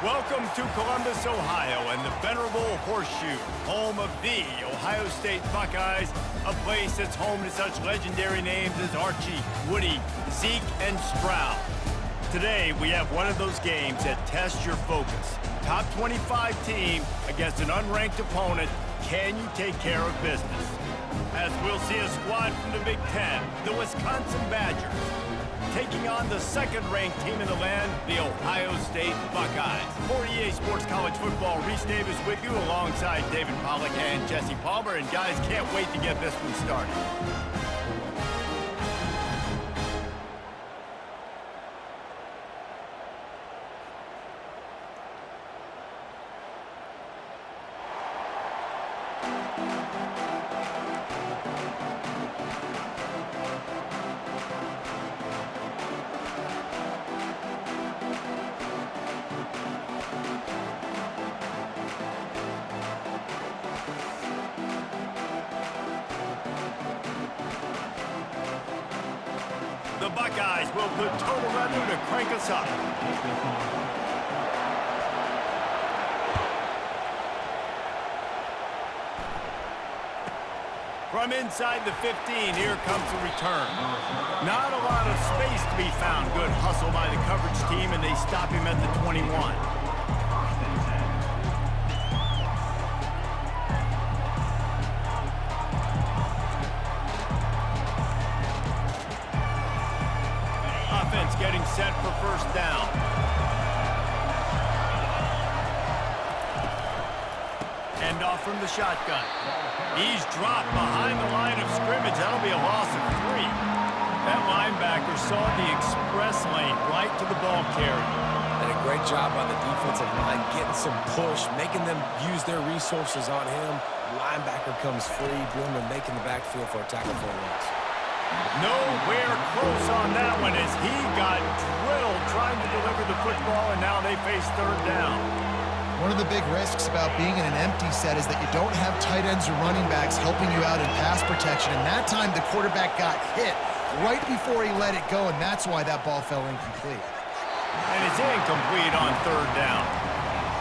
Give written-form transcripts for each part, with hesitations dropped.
Welcome to Columbus, Ohio, and the venerable Horseshoe, home of the Ohio State Buckeyes, a place that's home to such legendary names as Archie, Woody, Zeke, and Stroud. Today, we have one of those games that tests your focus. Top 25 team against an unranked opponent. Can you take care of business? As we'll see a squad from the Big Ten, the Wisconsin Badgers, taking on the second-ranked team in the land, the Ohio State Buckeyes. For EA Sports College Football, Reese Davis with you alongside David Pollack and Jesse Palmer. And guys, can't wait to get this one started. The Buckeyes will put total revenue to crank us up. From inside the 15, here comes the return. Not a lot of space to be found. Good hustle by the coverage team, and they stop him at the 21. Getting set for first down. End off from the shotgun. He's dropped behind the line of scrimmage. That'll be a loss of 3. That linebacker saw the express lane right to the ball carrier. And a great job on the defensive line, getting some push, making them use their resources on him. Linebacker comes free, doing and making the backfield for a tackle for a loss. Nowhere close on that one as he got drilled trying to deliver the football, and now they face third down. One of the big risks about being in an empty set is that you don't have tight ends or running backs helping you out in pass protection, and that time the quarterback got hit right before he let it go, and that's why that ball fell incomplete. And it's incomplete on third down.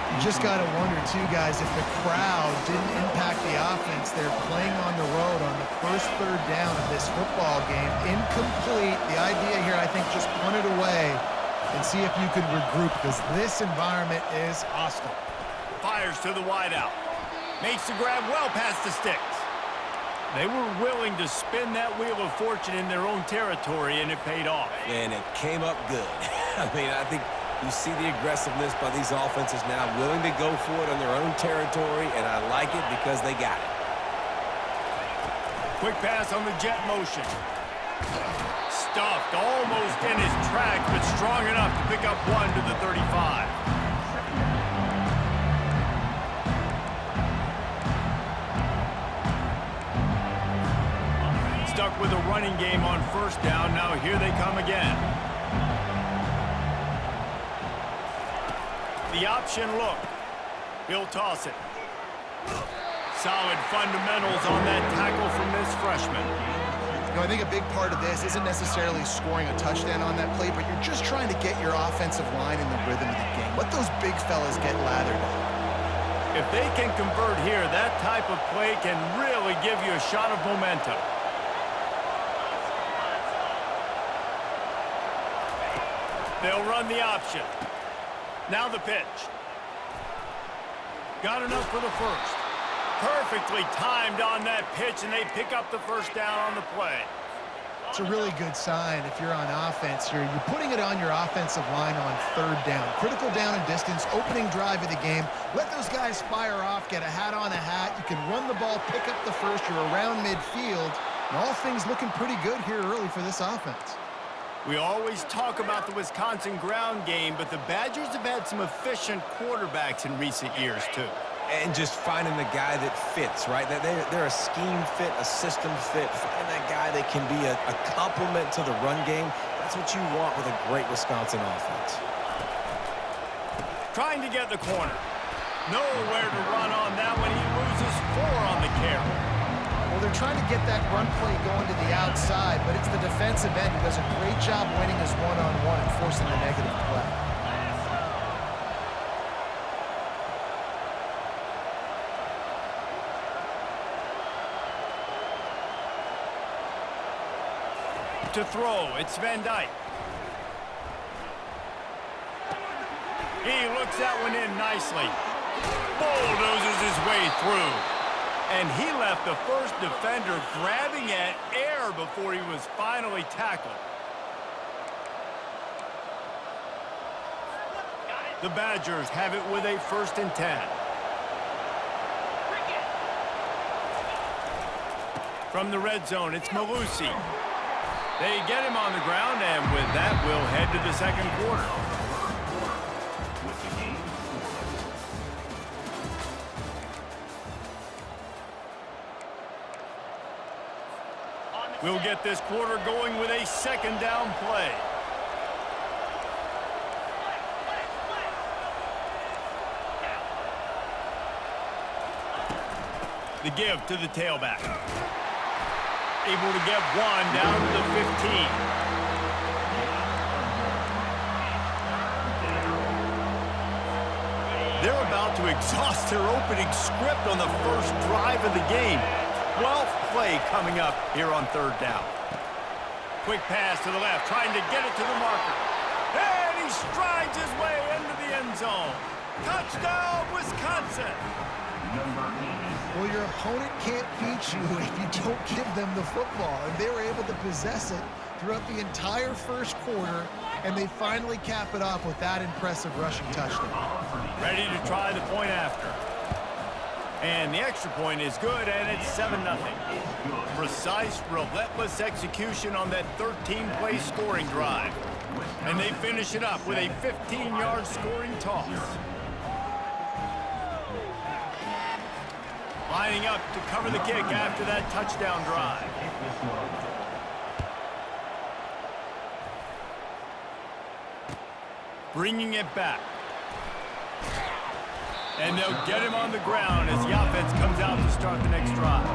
You just got to wonder, too, guys, if the crowd didn't impact the offense. They're playing on the road on the first third down of this football game. Incomplete. The idea here, I think, just punt it away and see if you can regroup, because this environment is hostile. Fires to the wideout. Makes the grab well past the sticks. They were willing to spin that wheel of fortune in their own territory, and it paid off. And it came up good. I mean, I think you see the aggressiveness by these offenses now, willing to go for it on their own territory, and I like it because they got it. Quick pass on the jet motion. Stuffed almost in his track, but strong enough to pick up 1 to the 35. Stuck with a running game on first down. Now here they come again. The option look. He'll toss it. Solid fundamentals on that tackle from this freshman. You know, I think a big part of this isn't necessarily scoring a touchdown on that play, but you're just trying to get your offensive line in the rhythm of the game. Let those big fellas get lathered up. If they can convert here, that type of play can really give you a shot of momentum. They'll run the option. Now the pitch. Got enough for the first. Perfectly timed on that pitch, and they pick up the first down on the play. It's a really good sign if you're on offense here. You're putting it on your offensive line on third down. Critical down and distance, opening drive of the game. Let those guys fire off, get a hat on a hat. You can run the ball, pick up the first. You're around midfield. And all things looking pretty good here early for this offense. We always talk about the Wisconsin ground game, but the Badgers have had some efficient quarterbacks in recent years, too. And just finding the guy that fits, right? They're a scheme fit, a system fit. Find that guy that can be a complement to the run game. That's what you want with a great Wisconsin offense. Trying to get the corner. Nowhere to run on that one. He loses 4 on the carry. Well, they're trying to get that run play going to the outside, but it's the defensive end who does a great job winning his one-on-one and forcing the negative play. to throw. It's Van Dyke. He looks that one in nicely. Bulldozes his way through. And he left the first defender grabbing at air before he was finally tackled. The Badgers have it with a 1st and 10. From the red zone, it's Malusi. They get him on the ground, and with that, we'll head to the second quarter. We'll get this quarter going with a 2nd down play. The give to the tailback. Able to get one down to the 15. They're about to exhaust their opening script on the first drive of the game. 12th play coming up here on 3rd down. Quick pass to the left, trying to get it to the marker. And he strides his way into the end zone. Touchdown, Wisconsin! Well, your opponent can't beat you if you don't give them the football. And they were able to possess it throughout the entire first quarter, and they finally cap it off with that impressive rushing touchdown. Ready to try the point after. And the extra point is good, and it's 7-0. Precise, relentless execution on that 13-play scoring drive. And they finish it up with a 15-yard scoring toss. Lining up to cover the kick after that touchdown drive. Bringing it back. And they'll get him on the ground as the offense comes out to start the next drive.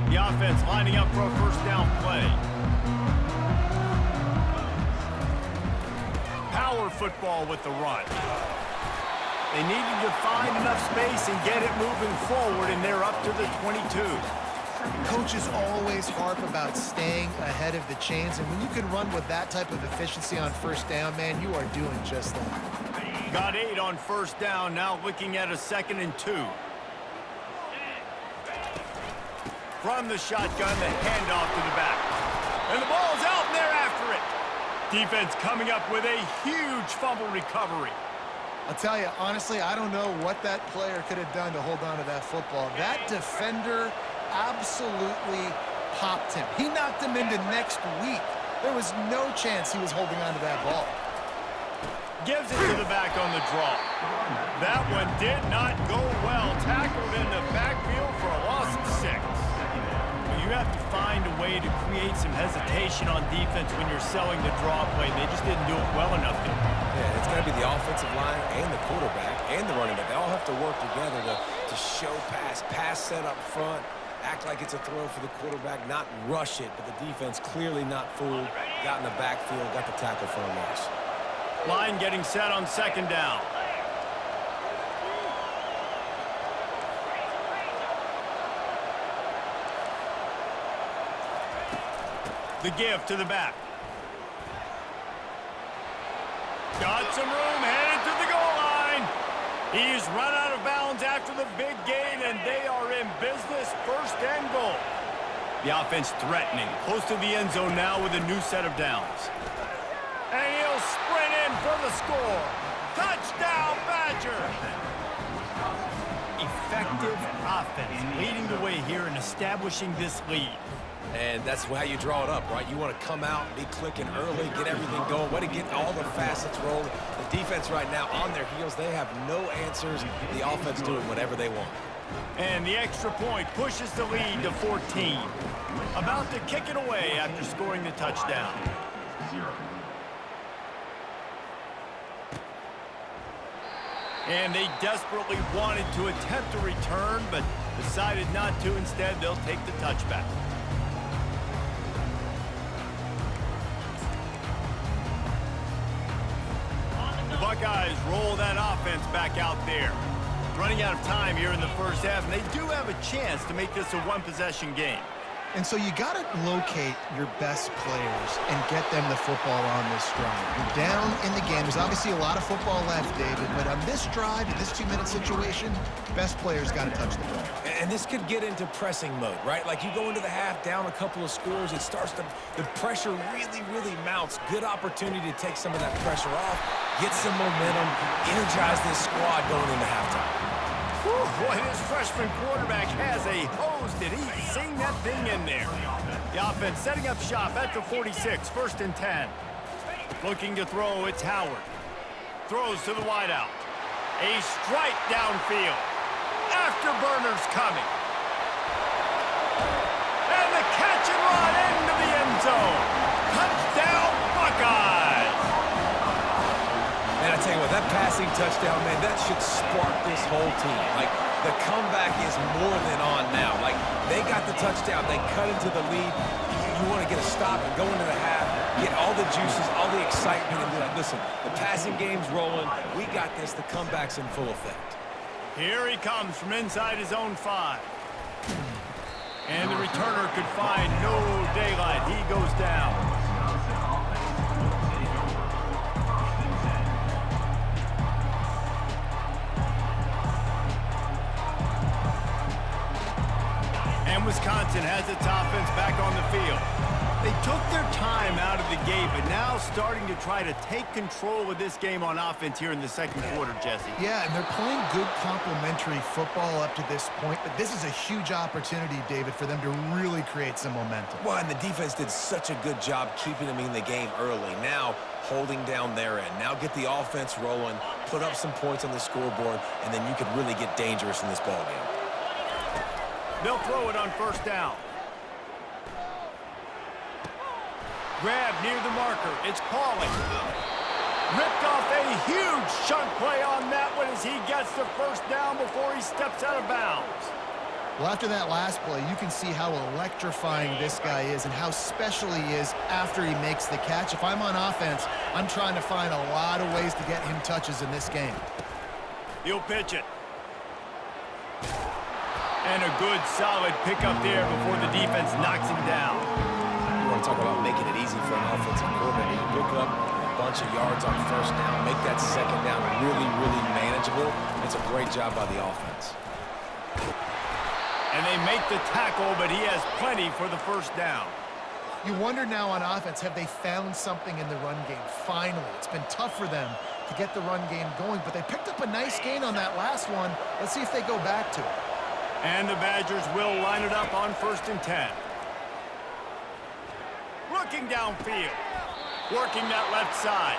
The offense lining up for a 1st down play. Power football with the run. They needed to find enough space and get it moving forward, and they're up to the 22. Coaches always harp about staying ahead of the chains, and when you can run with that type of efficiency on 1st down, man, you are doing just that. Got 8 on 1st down, now looking at a 2nd and 2. From the shotgun, the handoff to the back. And the ball's out, and they're after it. Defense coming up with a huge fumble recovery. I'll tell you, honestly, I don't know what that player could have done to hold on to that football. That defender absolutely popped him. He knocked him into next week. There was no chance he was holding on to that ball. Gives it to the back on the draw. That one did not go well. Tackled in the backfield for a loss of 6. Well, you have to find a way to create some hesitation on defense when you're selling the draw play. They just didn't do it well enough there. Yeah, it's got to be the offensive line and the quarterback and the running back. They all have to work together to show pass set up front, act like it's a throw for the quarterback, not rush it, but the defense clearly not fooled, got in the backfield, got the tackle for a loss. Line getting set on 2nd down. The give to the back. Got some room, headed to the goal line. He's run out of bounds after the big gain, and they are in business, 1st and goal. The offense threatening, close to the end zone now with a new set of downs. And he'll sprint in for the score. Touchdown, Badger! Effective offense leading the way here and establishing this lead. And that's how you draw it up, right? You want to come out, be clicking early, get everything going, way to get all the facets rolling. The defense right now on their heels, they have no answers. The offense doing whatever they want. And the extra point pushes the lead to 14. About to kick it away after scoring the touchdown. And they desperately wanted to attempt a return, but decided not to. Instead, they'll take the touchback. Buckeyes roll that offense back out there. Running out of time here in the first half, and they do have a chance to make this a one-possession game. And so you got to locate your best players and get them the football on this drive. You're down in the game. There's obviously a lot of football left, David, but on this drive, in this 2-minute situation, best players got to touch the ball. And this could get into pressing mode, right? Like you go into the half down a couple of scores, it starts to, the pressure really mounts. Good opportunity to take some of that pressure off, get some momentum, energize this squad going into halftime. Whew, boy, this freshman quarterback has a hose. Did he sing that thing in there? The offense setting up shop at the 46, 1st and 10. Looking to throw, it's Howard. Throws to the wideout. A strike downfield. Afterburner's coming. And the catch and run into the end zone. Touchdown, Buckeyes! Man, I tell you what, that passing touchdown, man, that should spark this whole team. Like, the comeback is more than on now. Like, they got the touchdown. They cut into the lead. You want to get a stop and go into the half, get all the juices, all the excitement, and be like, listen, the passing game's rolling. We got this. The comeback's in full effect. Here he comes from inside his own 5. And the returner could find no daylight. He goes down. And Wisconsin has its offense back on the field. They took their time out of the gate, but now starting to try to take control of this game on offense here in the second quarter, Jesse. Yeah, and they're playing good complementary football up to this point, but this is a huge opportunity, David, for them to really create some momentum. Well, and the defense did such a good job keeping them in the game early. Now, holding down their end. Now get the offense rolling, put up some points on the scoreboard, and then you could really get dangerous in this ball game. They'll throw it on 1st down. Grab near the marker. It's Pauling. Ripped off a huge chunk play on that one as he gets the 1st down before he steps out of bounds. Well, after that last play, you can see how electrifying this guy is and how special he is after he makes the catch. If I'm on offense, I'm trying to find a lot of ways to get him touches in this game. He'll pitch it. And a good, solid pickup there before the defense knocks him down. You want to talk about making it easy for an offensive coordinator. You pick up a bunch of yards on 1st down, make that 2nd down really manageable. It's a great job by the offense. And they make the tackle, but he has plenty for the 1st down. You wonder now on offense, have they found something in the run game? Finally, it's been tough for them to get the run game going, but they picked up a nice gain on that last one. Let's see if they go back to it. And the Badgers will line it up on 1st and 10. Looking downfield. Working that left side.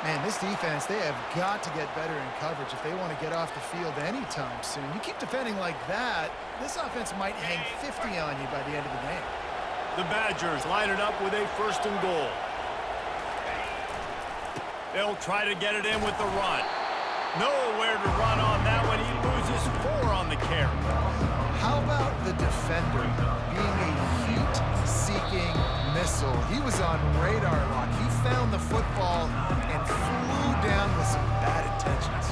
Man, this defense, they have got to get better in coverage if they want to get off the field anytime soon. You keep defending like that, this offense might hang 50 on you by the end of the game. The Badgers line it up with a 1st and goal. They'll try to get it in with the run. Nowhere to run on that one. He loses 4 on the carry. How about the defender being a heat-seeking missile? He was on radar lock. He found the football and flew down with some bad intentions.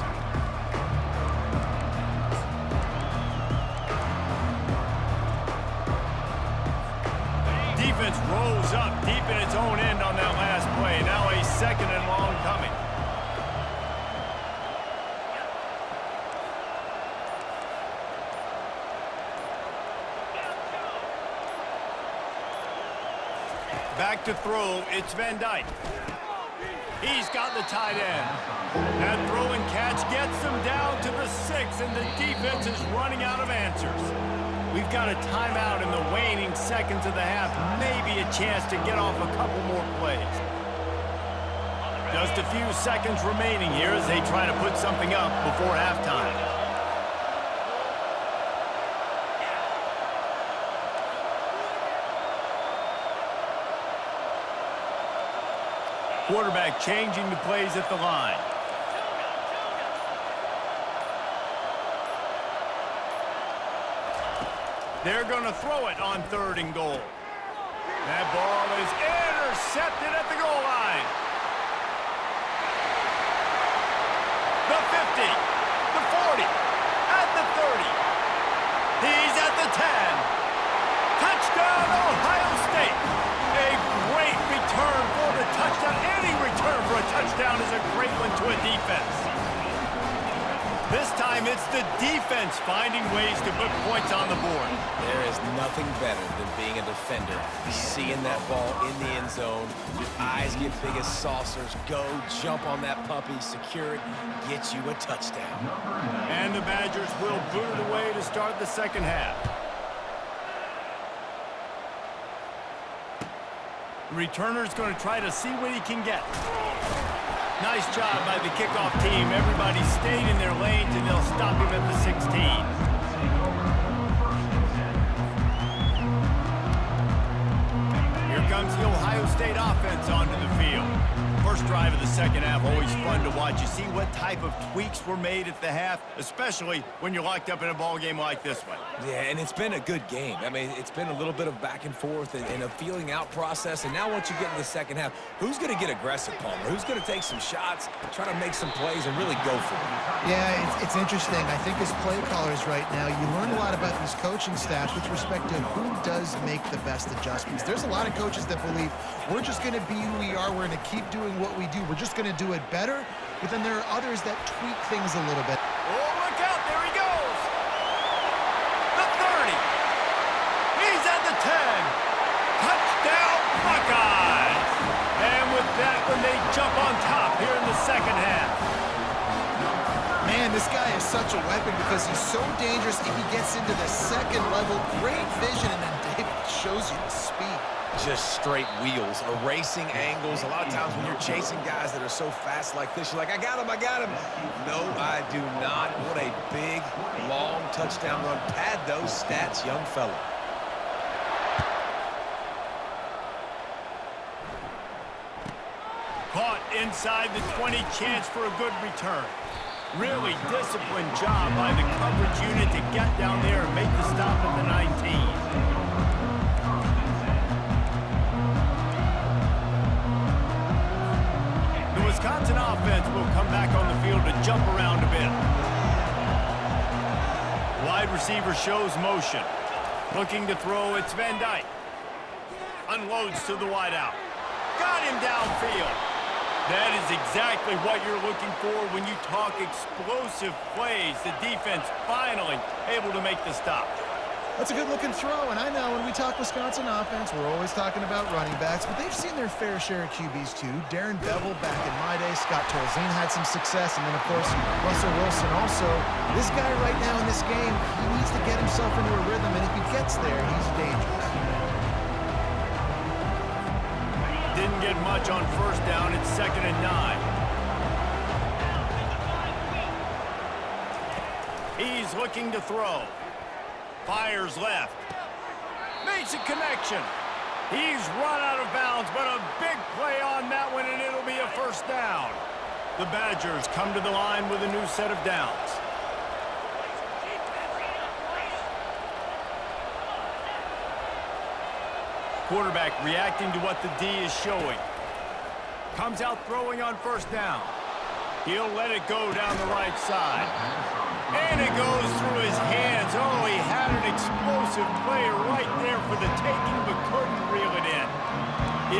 Defense rolls up deep in its own end on that last play. Now a 2nd and long coming. Back to throw, it's Van Dyke. He's got the tight end. That throw and catch gets them down to the 6, and the defense is running out of answers. We've got a timeout in the waning seconds of the half. Maybe a chance to get off a couple more plays. Just a few seconds remaining here as they try to put something up before halftime. Quarterback changing the plays at the line. They're going to throw it on 3rd and goal. That ball is intercepted at the goal line. the 40, at the 30. He's at the 10. Touchdown, Ohio State. A great return for the touchdown. Any return for a touchdown is a great one to a defense. This time it's the defense finding ways to put points on the board. There is nothing better than being a defender. Seeing that ball in the end zone, your eyes get big as saucers, go jump on that puppy, secure it, get you a touchdown. And the Badgers will boot it away to start the second half. The returner's going to try to see what he can get. Nice job by the kickoff team. Everybody stayed in their lanes, and they'll stop him at the 16. Here comes the Ohio State offense onto the field. First drive of the second half, always fun to watch. You see what type of tweaks were made at the half, especially when you're locked up in a ball game like this one. Yeah, and it's been a good game. I mean, it's been a little bit of back and forth and a feeling out process. And now once you get in the second half, who's going to get aggressive, Palmer? Who's going to take some shots, try to make some plays, and really go for it? Yeah, it's interesting. I think as play callers right now, you learn a lot about these coaching staffs with respect to who does make the best adjustments. There's a lot of coaches that believe we're just going to be who we are. We're going to keep doing what we do. We're just going to do it better. But then there are others that tweak things a little bit. Oh, look out. There he goes. The 30. He's at the 10. Touchdown, Buckeyes. And with that one, they jump on top here in the second half. Man, this guy is such a weapon because he's so dangerous if he gets into the second level. Great vision, and then David shows you the speed. Just straight wheels, erasing angles. A lot of times when you're chasing guys that are so fast like this, you're like, I got him, I got him. No, I do not. What a big, long touchdown run. Pad those stats, young fella. Caught inside the 20, chance for a good return. Really disciplined job by the coverage unit to get down there and make the stop at the 19. The Wisconsin offense will come back on the field to jump around a bit. Wide receiver shows motion. Looking to throw, it's Van Dyke. Unloads to the wideout. Got him downfield. That is exactly what you're looking for when you talk explosive plays. The defense finally able to make the stop. That's a good-looking throw, and I know when we talk Wisconsin offense, we're always talking about running backs, but they've seen their fair share of QBs too. Darren Bevel back in my day, Scott Tolzien had some success, and then, of course, Russell Wilson also. This guy right now in this game, he needs to get himself into a rhythm, and if he gets there, he's dangerous. Didn't get much on first down. It's 2nd and 9. He's looking to throw. Fires left. Makes a connection. He's run out of bounds, but a big play on that one, and it'll be a first down. The Badgers come to the line with a new set of downs. Quarterback reacting to what the D is showing. Comes out throwing on first down. He'll let it go down the right side. And it goes through his hands. Oh, he had an explosive play right there for the taking, but couldn't reel it in.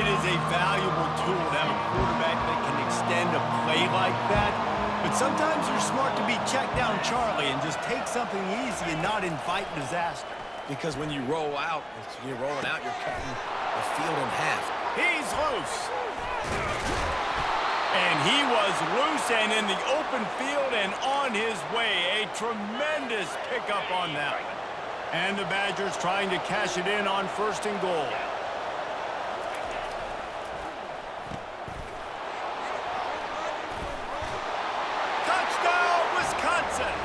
It is a valuable tool to have a quarterback that can extend a play like that. But sometimes you're smart to be check down Charlie and just take something easy and not invite disaster. Because when you roll out, you're rolling out, you're cutting the field in half. He's loose. And he was loose and in the open field and on his way. A tremendous pickup on that one. And the Badgers trying to cash it in on 1st and goal. Touchdown, Wisconsin!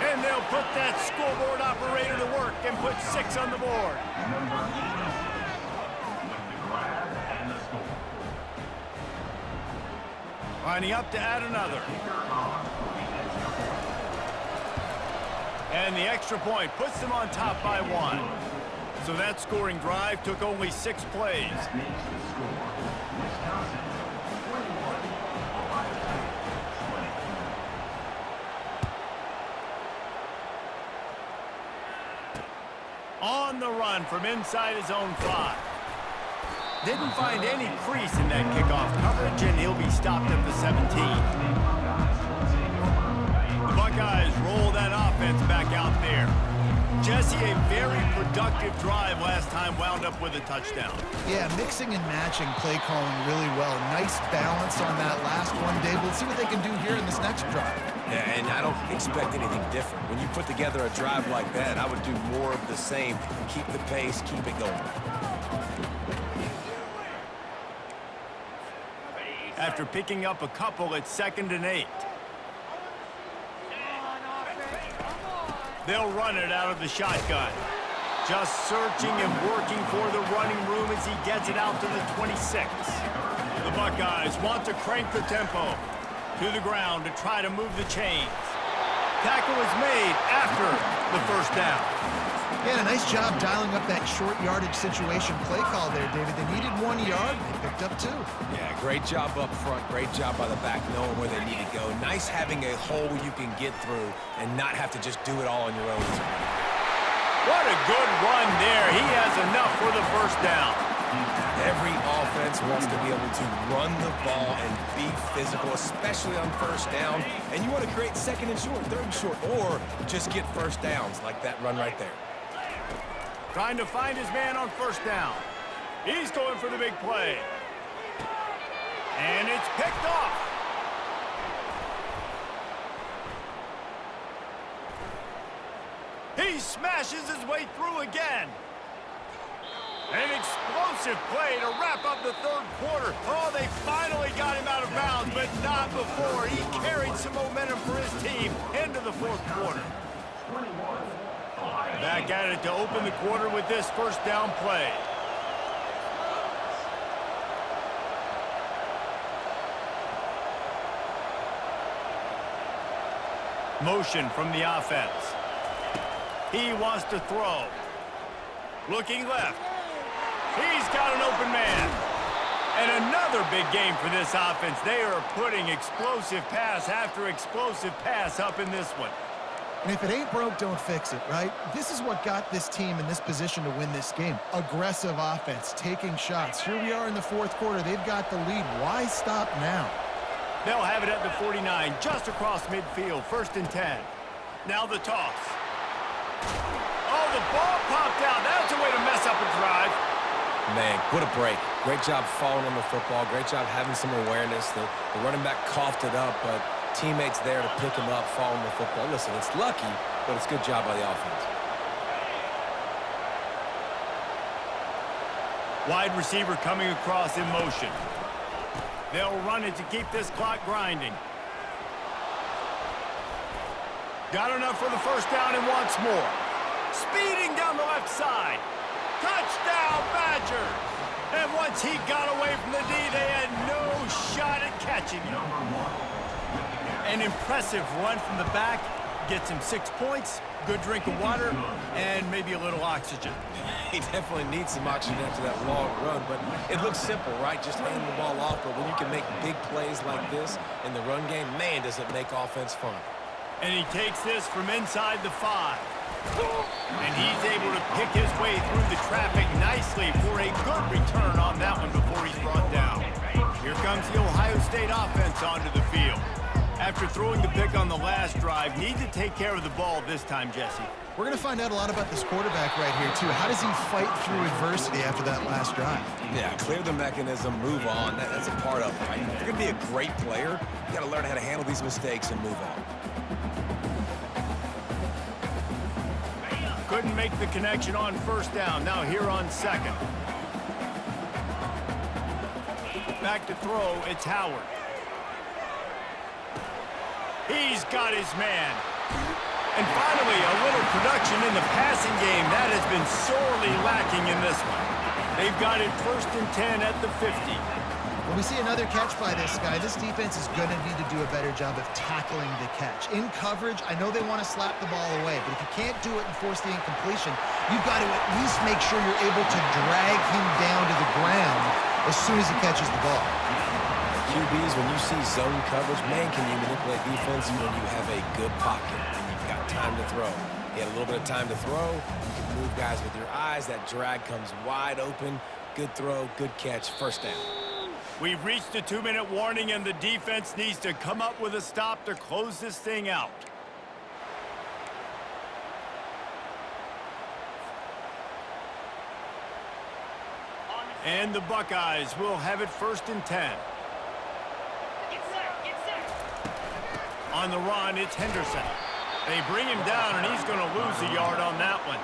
And they'll put that scoreboard operator to work and put 6 on the board. Lining up to add another. And the extra point puts them on top by 1. So that scoring drive took only 6 plays. On the run from inside his own 5. Didn't find any crease in that kickoff coverage, and he'll be stopped at the 17. The Buckeyes roll that offense back out there. Jesse, a very productive drive last time, wound up with a touchdown. Yeah, mixing and matching play calling really well. Nice balance on that last one, Dave. Let's see what they can do here in this next drive. Yeah, and I don't expect anything different. When you put together a drive like that, I would do more of the same. Keep the pace, keep it going. After picking up a couple, it's 2nd and 8. They'll run it out of the shotgun. Just searching and working for the running room as he gets it out to the 26. The Buckeyes want to crank the tempo to the ground to try to move the chains. Tackle is made after the first down. Yeah, a nice job dialing up that short yardage situation play call there, David. They needed 1 yard. They picked up 2. Yeah, great job up front. Great job by the back knowing where they need to go. Nice having a hole you can get through and not have to just do it all on your own. What a good run there. He has enough for the first down. Every offense wants to be able to run the ball and be physical, especially on first down. And you want to create 2nd and short, 3rd and short, or just get first downs like that run right there. Trying to find his man on first down. He's going for the big play. And it's picked off. He smashes his way through again. An explosive play to wrap up the 3rd quarter. Oh, they finally got him out of bounds, but not before. He carried some momentum for his team into the 4th quarter. Back at it to open the quarter with this first down play. Motion from the offense. He wants to throw. Looking left. He's got an open man. And another big game for this offense. They are putting explosive pass after explosive pass up in this one. And if it ain't broke, don't fix it, right? This is what got this team in this position to win this game. Aggressive offense, taking shots. Here we are in the 4th quarter. They've got the lead. Why stop now? They'll have it at the 49, just across midfield, 1st and 10. Now the toss. Oh, the ball popped out. That's a way to mess up a drive. Man, what a break. Great job falling on the football. Great job having some awareness. The running back coughed it up, but teammates there to pick him up, fall on the football. Listen, it's lucky, but it's a good job by the offense. Wide receiver coming across in motion. They'll run it to keep this clock grinding. Got enough for the first down and wants more. Speeding down the left side. Touchdown, Badgers! And once he got away from the D, they had no shot at catching him. An impressive run from the back. Gets him 6 points, good drink of water, and maybe a little oxygen. He definitely needs some oxygen after that long run, but it looks simple, right? Just handing the ball off, but when you can make big plays like this in the run game, man, does it make offense fun. And he takes this from inside the 5. And he's able to pick his way through the traffic nicely for a good return on that one before he's brought down. Here comes the Ohio State offense onto the field. After throwing the pick on the last drive, need to take care of the ball this time, Jesse. We're going to find out a lot about this quarterback right here, too. How does he fight through adversity after that last drive? Yeah, clear the mechanism, move on. That's a part of it, right? If you're going to be a great player, you got to learn how to handle these mistakes and move on. Couldn't make the connection on first down. Now here on 2nd. Back to throw, it's Howard. He's got his man. And finally, a little production in the passing game. That has been sorely lacking in this one. They've got it 1st and 10 at the 50. When we see another catch by this guy, this defense is going to need to do a better job of tackling the catch. In coverage, I know they want to slap the ball away, but if you can't do it and force the incompletion, you've got to at least make sure you're able to drag him down to the ground as soon as he catches the ball. QBs, when you see zone coverage, man, can you manipulate defense when you have a good pocket and you've got time to throw. He had a little bit of time to throw. You can move guys with your eyes. That drag comes wide open. Good throw, good catch, first down. We've reached a 2-minute warning, and the defense needs to come up with a stop to close this thing out. And the Buckeyes will have it 1st and 10. On the run, it's Henderson. They bring him down, and he's going to lose a yard on that one.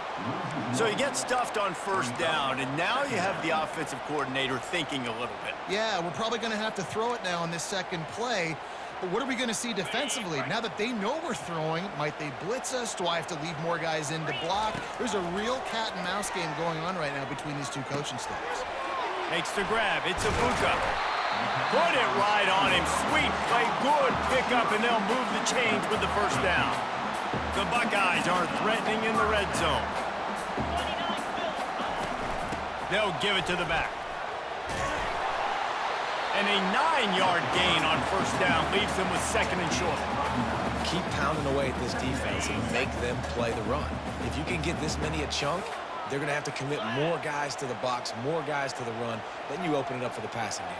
So he gets stuffed on 1st down, and now you have the offensive coordinator thinking a little bit. Yeah, we're probably going to have to throw it now on this second play. But what are we going to see defensively? Now that they know we're throwing, might they blitz us? Do I have to leave more guys in to block? There's a real cat-and-mouse game going on right now between these two coaching staffs. Makes the grab. It's Ibuka. Put it right on him. Sweet play. Good pickup, and they'll move the chains with the 1st down. The Buckeyes are threatening in the red zone. They'll give it to the back. And a 9-yard gain on 1st down leaves them with 2nd and short. Keep pounding away at this defense and make them play the run. If you can get this many a chunk, they're going to have to commit more guys to the box, more guys to the run. Then you open it up for the passing game.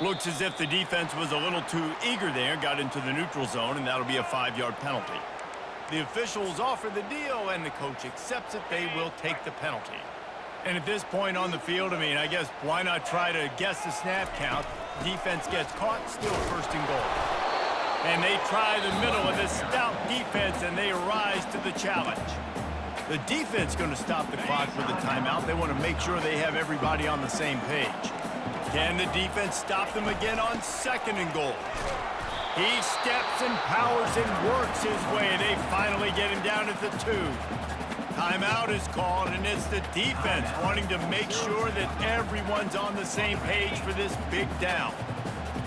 Looks as if the defense was a little too eager there, got into the neutral zone, and that'll be a 5-yard penalty. The officials offer the deal, and the coach accepts it. They will take the penalty. And at this point on the field, I mean, I guess why not try to guess the snap count? Defense gets caught, still 1st and goal. And they try the middle of this stout defense, and they rise to the challenge. The defense going to stop the clock with a timeout. They want to make sure they have everybody on the same page. Can the defense stop them again on 2nd and goal? He steps and powers and works his way. They finally get him down at the 2. Timeout is called, and it's the defense wanting to make sure that everyone's on the same page for this big down.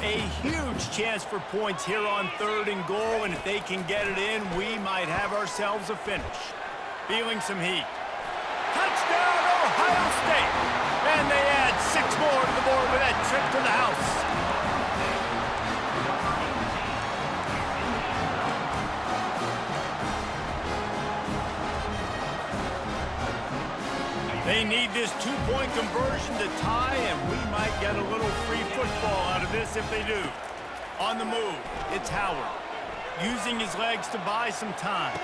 A huge chance for points here on 3rd and goal, and if they can get it in, we might have ourselves a finish. Feeling some heat. Touchdown, Ohio State! And they add 6 more to the board with that trip to the house. They need this 2-point conversion to tie, and we might get a little free football out of this if they do. On the move, it's Howard. Using his legs to buy some time.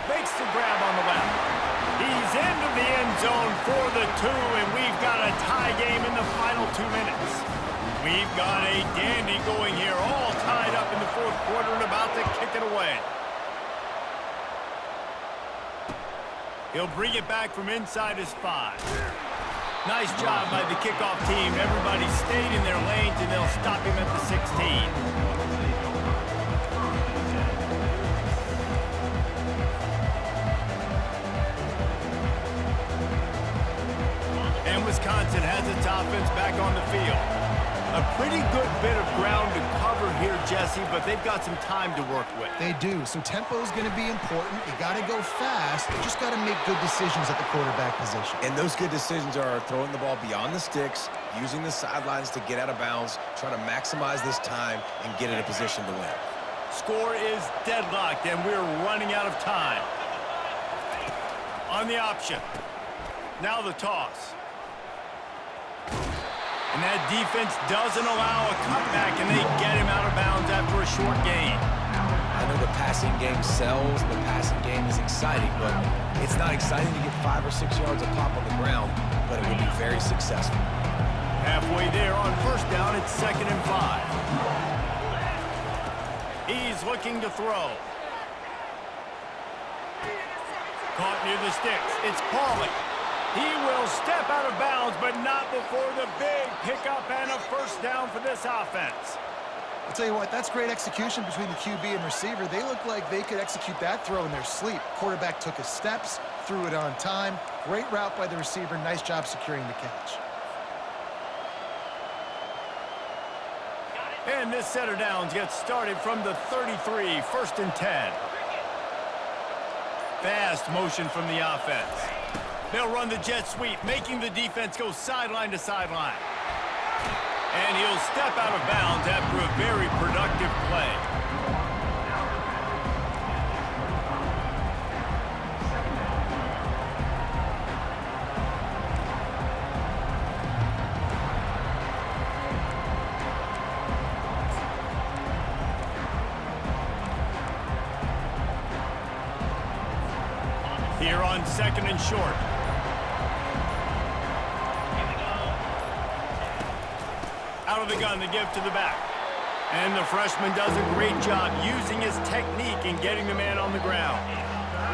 Makes the grab on the left. He's into the end zone for the 2, and we've got a tie game in the final 2 minutes. We've got a dandy going here, all tied up in the 4th quarter and about to kick it away. He'll bring it back from inside his 5. Nice job by the kickoff team. Everybody stayed in their lanes, and they'll stop him at the 16. Wisconsin has its offense back on the field. A pretty good bit of ground to cover here, Jesse, but they've got some time to work with. They do, so tempo is going to be important. You got to go fast. You just got to make good decisions at the quarterback position. And those good decisions are throwing the ball beyond the sticks, using the sidelines to get out of bounds, trying to maximize this time and get in a position to win. Score is deadlocked, and we're running out of time. On the option. Now the toss. And that defense doesn't allow a cutback, and they get him out of bounds after a short gain. I know the passing game sells, the passing game is exciting, but it's not exciting to get 5 or 6 yards of pop on the ground, but it will be very successful. Halfway there on 1st down, it's 2nd and 5. He's looking to throw. Caught near the sticks. It's Pauly. He will step out of bounds, but not before the big pickup and a 1st down for this offense. I'll tell you what, that's great execution between the QB and receiver. They look like they could execute that throw in their sleep. Quarterback took his steps, threw it on time. Great route by the receiver. Nice job securing the catch. And this set of downs gets started from the 33, 1st and 10. Fast motion from the offense. They'll run the jet sweep, making the defense go sideline to sideline. And he'll step out of bounds after a very productive play. Here on 2nd and short. Out of the gun, the give to the back. And the freshman does a great job using his technique and getting the man on the ground.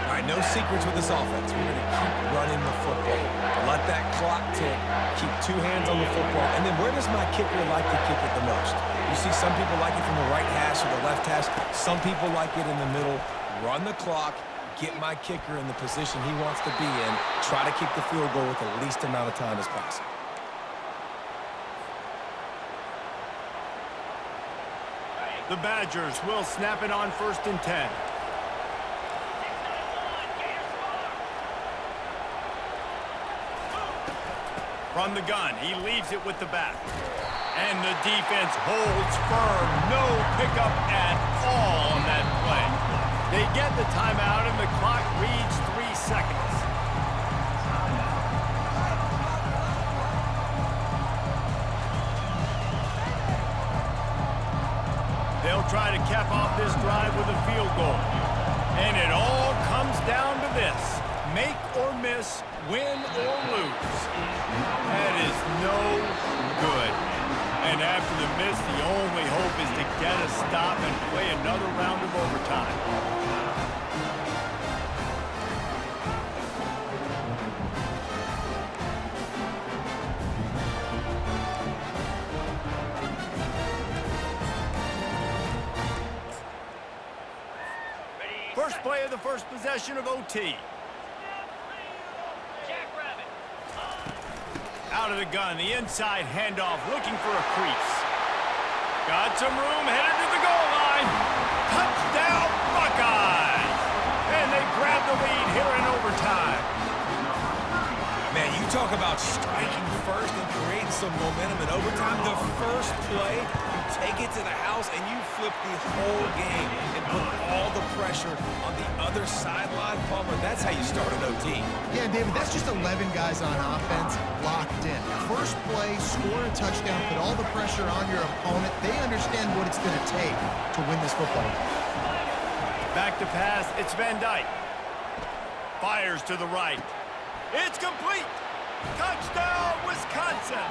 All right, no secrets with this offense. We're going to keep running the football. Let that clock tick. Keep 2 hands on the football. And then where does my kicker like to kick it the most? You see some people like it from the right hash or the left hash. Some people like it in the middle. Run the clock. Get my kicker in the position he wants to be in. Try to keep the field goal with the least amount of time as possible. The Badgers will snap it on 1st and 10. From the gun, he leaves it with the back. And the defense holds firm. No pickup at all on that play. They get the timeout, and the clock reads 3 seconds. They'll try to cap off this drive with a field goal. And it all comes down to this. Make or miss, win or lose. That is no good. And after the miss, the only hope is to get a stop and play another round of overtime. First play of the first possession of OT. Out of the gun, the inside handoff, looking for a crease. Got some room, headed to the goal line. Touchdown, Buckeyes! And they grab the lead here in overtime. Man, you talk about striking first and creating some momentum in overtime. The first play, you take it to the house and you flip the whole game and put all the pressure on the other sideline. Palmer, that's how you start an OT. Yeah, David, that's just 11 guys on offense locked in. First play, score a touchdown, put all the pressure on your opponent. They understand what it's going to take to win this football game. Back to pass, it's Van Dyke. Fires to the right. It's complete. Touchdown, Wisconsin.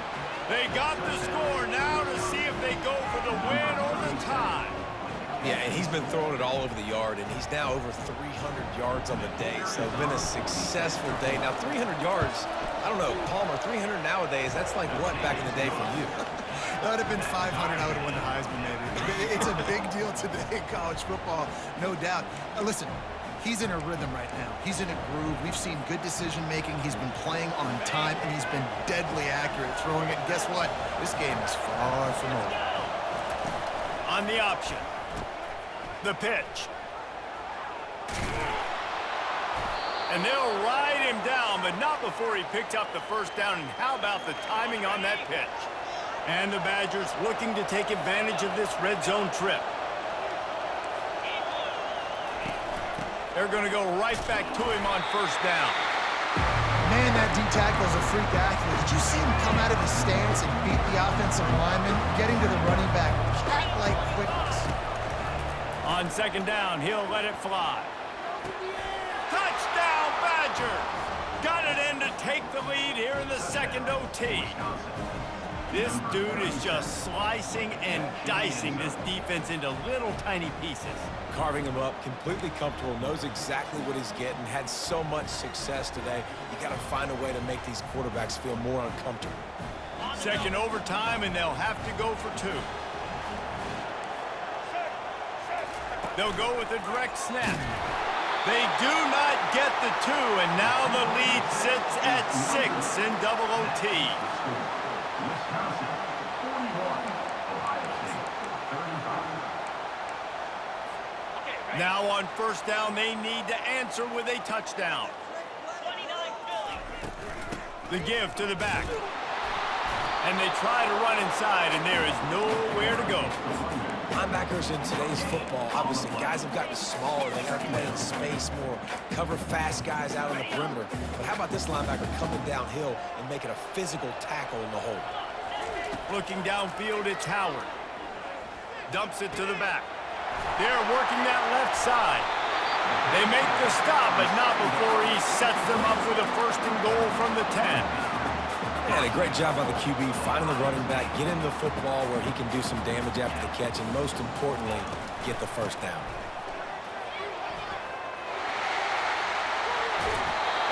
They got the score now to see if they go for the win or the tie. Yeah, and he's been throwing it all over the yard, and he's now over 300 yards on the day. So it's been a successful day. Now, 300 yards, I don't know, Palmer, 300 nowadays, that's like what back in the day for you? That would have been 500. I would have won the Heisman, maybe. It's a big deal today in college football, no doubt. Listen, he's in a rhythm right now. He's in a groove. We've seen good decision-making. He's been playing on time, and he's been deadly accurate throwing it. And guess what? This game is far from over. On the option. The pitch. And they'll ride him down, but not before he picked up the first down. And how about the timing on that pitch? And the Badgers looking to take advantage of this red zone trip. They're going to go right back to him on first down. Man, that D-tackle is a freak athlete. Did you see him come out of his stance and beat the offensive lineman, getting to the running back? Cat-like quickness. On second down, he'll let it fly. Touchdown, Badger! Got it in to take the lead here in the second OT. This dude is just slicing and dicing this defense into little tiny pieces. Carving him up, completely comfortable, knows exactly what he's getting, had so much success today. You got to find a way to make these quarterbacks feel more uncomfortable. Second overtime, and they'll have to go for 2. They'll go with a direct snap. They do not get the 2, and now the lead sits at 6 in double OT. Now on first down, they need to answer with a touchdown. The give to the back. And they try to run inside, and there is nowhere to go. Linebackers in today's football, obviously, guys have gotten smaller. They got to play in space more, cover fast guys out on the perimeter. But how about this linebacker coming downhill and making a physical tackle in the hole? Looking downfield, it's Howard. Dumps it to the back. They're working that left side. They make the stop, but not before he sets them up with a 1st and goal from the 10. And a great job by the QB, finding the running back, get him the football where he can do some damage after the catch, and most importantly, get the 1st down.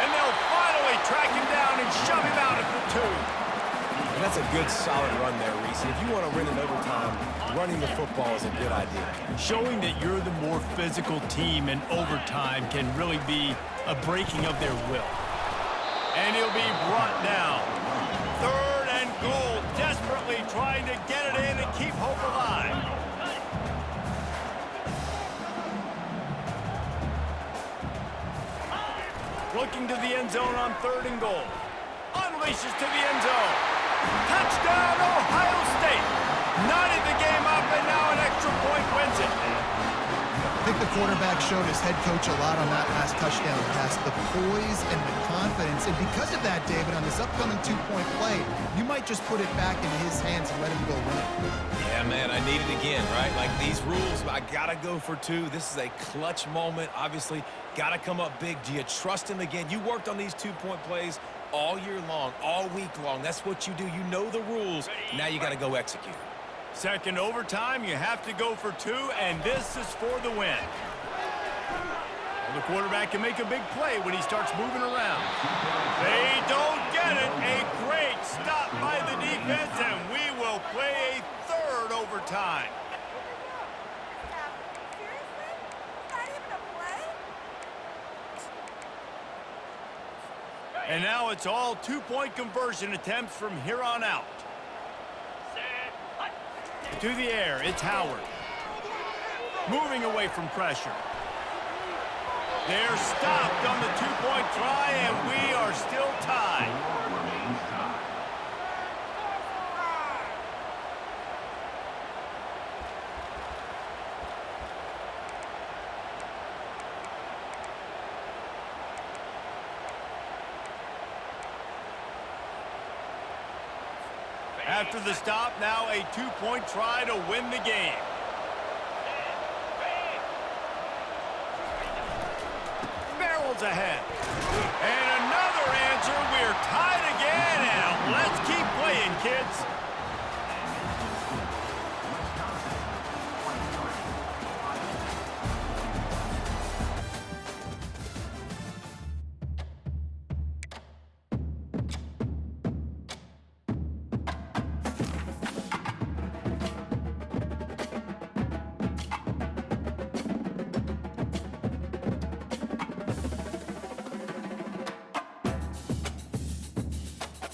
And they'll finally track him down and shove him out at the 2. And that's a good, solid run there, Reese. And if you want to win in overtime, running the football is a good idea. Showing that you're the more physical team in overtime can really be a breaking of their will. And he'll be brought down. 3rd and goal, desperately trying to get it in and keep hope alive. Looking to the end zone on 3rd and goal. Unleashes to the end zone. Touchdown, Ohio State. Knotted the game up, and now an extra point wins it. I think the quarterback showed his head coach a lot on that last touchdown pass, the poise and the confidence. And because of that, David, on this upcoming 2-point play, you might just put it back in his hands and let him go win it. Yeah, man, I need it again, right? Like these rules, I got to go for 2. This is a clutch moment. Obviously, got to come up big. Do you trust him again? You worked on these 2-point plays all year long, all week long. That's what you do. You know the rules. Now you got to go execute. 2nd overtime, you have to go for 2, and this is for the win. Well, the quarterback can make a big play when he starts moving around. They don't get it. A great stop by the defense, and we will play a 3rd overtime. And now it's all 2-point conversion attempts from here on out. To the air, it's Howard. Moving away from pressure. They're stopped on the 2-point try, and we are still tied. After the stop, now a 2-point try to win the game. Barrels ahead. And another answer. We're tied again, and let's keep playing, kids.